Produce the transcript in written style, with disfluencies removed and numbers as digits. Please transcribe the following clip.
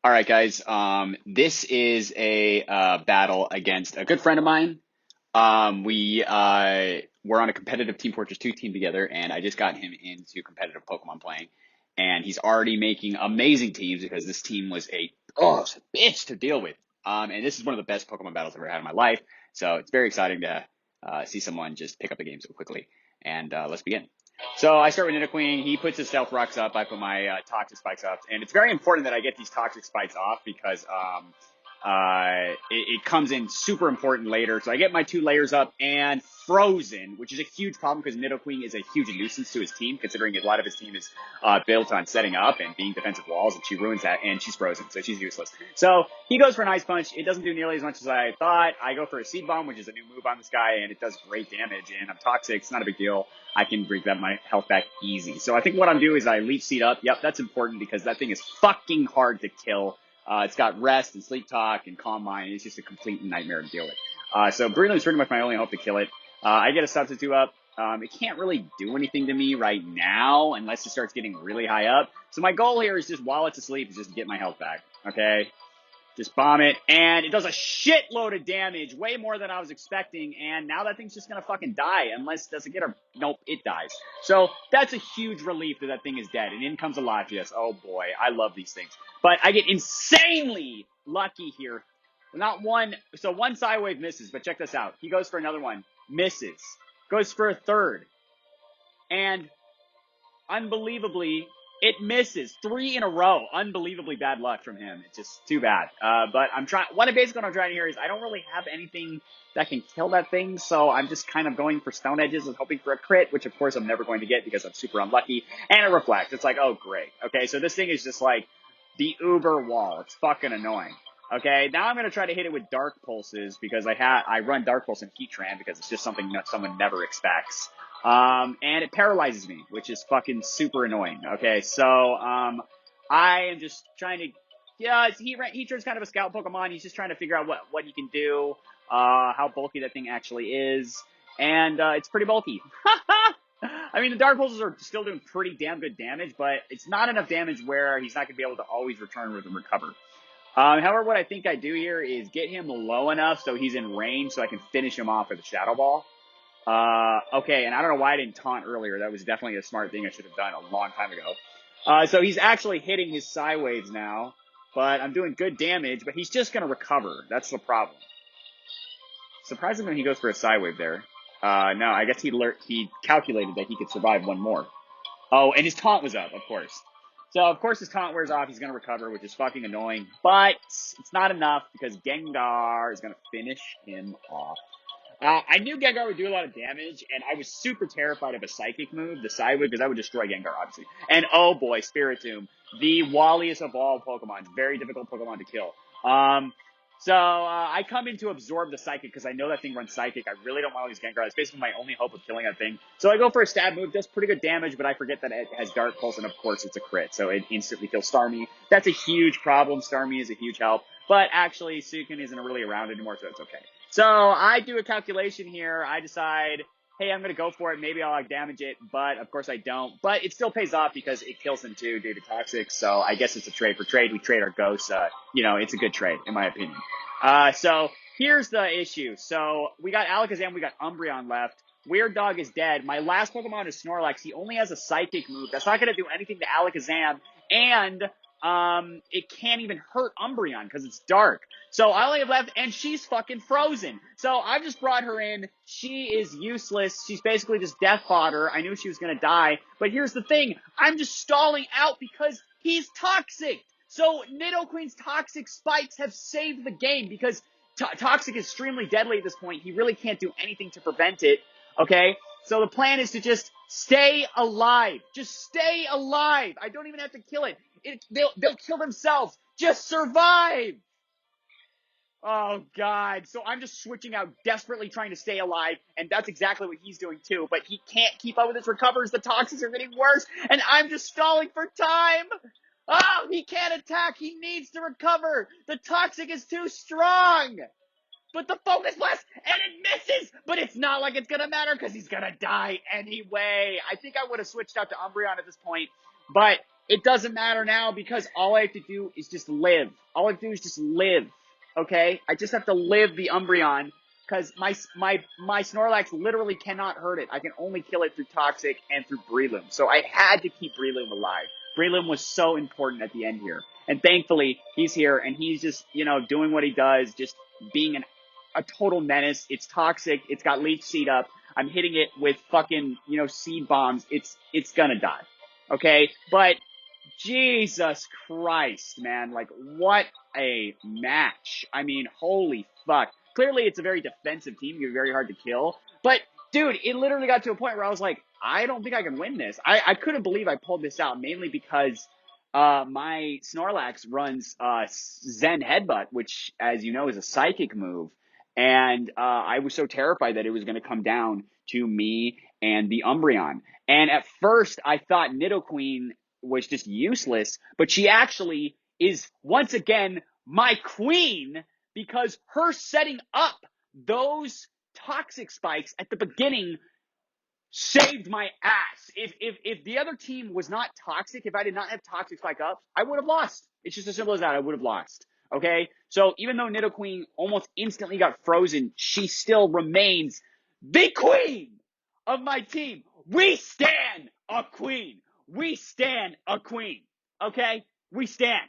All right, guys. This is a battle against a good friend of mine. We're on a competitive Team Fortress 2 team together, and I just got him into competitive Pokemon playing. And he's already making amazing teams because this team was it's a bitch to deal with. And this is one of the best Pokemon battles I've ever had in my life. So it's very exciting to see someone just pick up the game so quickly. And let's begin. So I start with Nidoqueen. He puts his Stealth Rocks up. I put my Toxic Spikes up. And it's very important that I get these Toxic Spikes off because it comes in super important later. So I get my 2 layers up and frozen, which is a huge problem because Nidoqueen is a huge nuisance to his team, considering a lot of his team is built on setting up and being defensive walls, and she ruins that, and she's frozen, so she's useless. So he goes for an Ice Punch. It doesn't do nearly as much as I thought. I go for a Seed Bomb, which is a new move on this guy, and it does great damage, and I'm toxic. It's not a big deal. I can bring that my health back easy. So I think what I'm doing is I Leech Seed up. Yep, that's important because that thing is fucking hard to kill. It's got Rest and Sleep Talk and Calm Mind. It's just a complete nightmare to deal with. So Breloom is pretty much my only hope to kill it. I get a Substitute up. It can't really do anything to me right now unless it starts getting really high up. So my goal here is just while it's asleep is just to get my health back. Okay? Just bomb it, and it does a shitload of damage, way more than I was expecting, and now that thing's just gonna fucking die, unless, does it get a, nope, it dies. So, that's a huge relief that that thing is dead, and in comes a Latias. Oh boy, I love these things. But I get insanely lucky here. Not one, so one Psywave misses, but check this out. He goes for another one, misses. Goes for a third, and unbelievably, it misses 3 in a row. Unbelievably bad luck from him. It's just too bad. But I'm trying. Basically what I'm trying here is I don't really have anything that can kill that thing, so I'm just kind of going for Stone Edges and hoping for a crit, which of course I'm never going to get because I'm super unlucky. And a Reflect. It's like, oh great. Okay, so this thing is just like the uber wall. It's fucking annoying. Okay, now I'm gonna try to hit it with Dark Pulses because I run Dark Pulse and Heatran because it's just something that someone never expects. And it paralyzes me, which is fucking super annoying. Okay, so, I am just trying to, yeah, Heatran's kind of a scout Pokemon. He's just trying to figure out what he can do, how bulky that thing actually is, and, it's pretty bulky. I mean, the Dark Pulses are still doing pretty damn good damage, but it's not enough damage where he's not gonna be able to always return with and recover. However, what I think I do here is get him low enough so he's in range so I can finish him off with a Shadow Ball. Okay, and I don't know why I didn't taunt earlier. That was definitely a smart thing I should have done a long time ago. So he's actually hitting his Psywaves now, but I'm doing good damage, but he's just gonna recover. That's the problem. Surprisingly, he goes for a Psywave there. No, I guess he calculated that he could survive one more. Oh, and his taunt was up, of course. So, of course, his taunt wears off. He's going to recover, which is fucking annoying. But it's not enough because Gengar is going to finish him off. I knew Gengar would do a lot of damage, and I was super terrified of a Psychic move, the Psywood, because that would destroy Gengar, obviously. And, oh boy, Spiritomb, the walliest of all Pokemon. Very difficult Pokemon to kill. I come in to absorb the Psychic because I know that thing runs Psychic. I really don't want to lose Gengar. It's basically my only hope of killing that thing. So I go for a stab move, does pretty good damage, but I forget that it has Dark Pulse, and of course it's a crit. So it instantly kills Starmie. That's a huge problem. Starmie is a huge help. But actually, Sukin isn't really around anymore, so it's okay. So I do a calculation here. I decide, hey, I'm going to go for it. Maybe I'll damage it, but of course I don't. But it still pays off because it kills him too due to Toxic. So I guess it's a trade for trade. We trade our ghosts. It's a good trade, in my opinion. So here's the issue. So we got Alakazam, we got Umbreon left. Weird Dog is dead. My last Pokemon is Snorlax. He only has a Psychic move. That's not going to do anything to Alakazam. And it can't even hurt Umbreon because it's dark. So I only have left, and she's fucking frozen. So I just brought her in. She is useless. She's basically just death fodder. I knew she was gonna die. But here's the thing. I'm just stalling out because he's toxic. So Nidoqueen's toxic spikes have saved the game because toxic is extremely deadly at this point. He really can't do anything to prevent it. Okay? So the plan is to just stay alive. Just stay alive. I don't even have to kill it. They'll kill themselves. Just survive. Oh, God. So I'm just switching out, desperately trying to stay alive, and that's exactly what he's doing, too. But he can't keep up with his recovers. The toxics are getting worse, and I'm just stalling for time. Oh, he can't attack. He needs to recover. The toxic is too strong. But the Focus Blast, and it misses! But it's not like it's gonna matter, because he's gonna die anyway. I think I would have switched out to Umbreon at this point, but It doesn't matter now because all I have to do is just live. All I have to do is just live. Okay? I just have to live the Umbreon because my Snorlax literally cannot hurt it. I can only kill it through Toxic and through Breloom. So I had to keep Breloom alive. Breloom was so important at the end here. And thankfully, he's here and he's just, doing what he does, just being a total menace. It's Toxic. It's got Leech Seed up. I'm hitting it with fucking, seed bombs. It's gonna die. Okay? But Jesus Christ, man. Like, what a match. I mean, holy fuck. Clearly, it's a very defensive team. You're very hard to kill. But, dude, it literally got to a point where I was like, I don't think I can win this. I couldn't believe I pulled this out, mainly because my Snorlax runs Zen Headbutt, which, as you know, is a psychic move. And I was so terrified that it was going to come down to me and the Umbreon. And at first, I thought Nidoqueen was just useless, but she actually is once again my queen because her setting up those toxic spikes at the beginning saved my ass. If the other team was not toxic, if I did not have toxic spike up, I would have lost. It's just as simple as that. I would have lost. Okay? So even though Nidoqueen almost instantly got frozen, she still remains the queen of my team. We stand a queen. We stand a queen. Okay? We stand.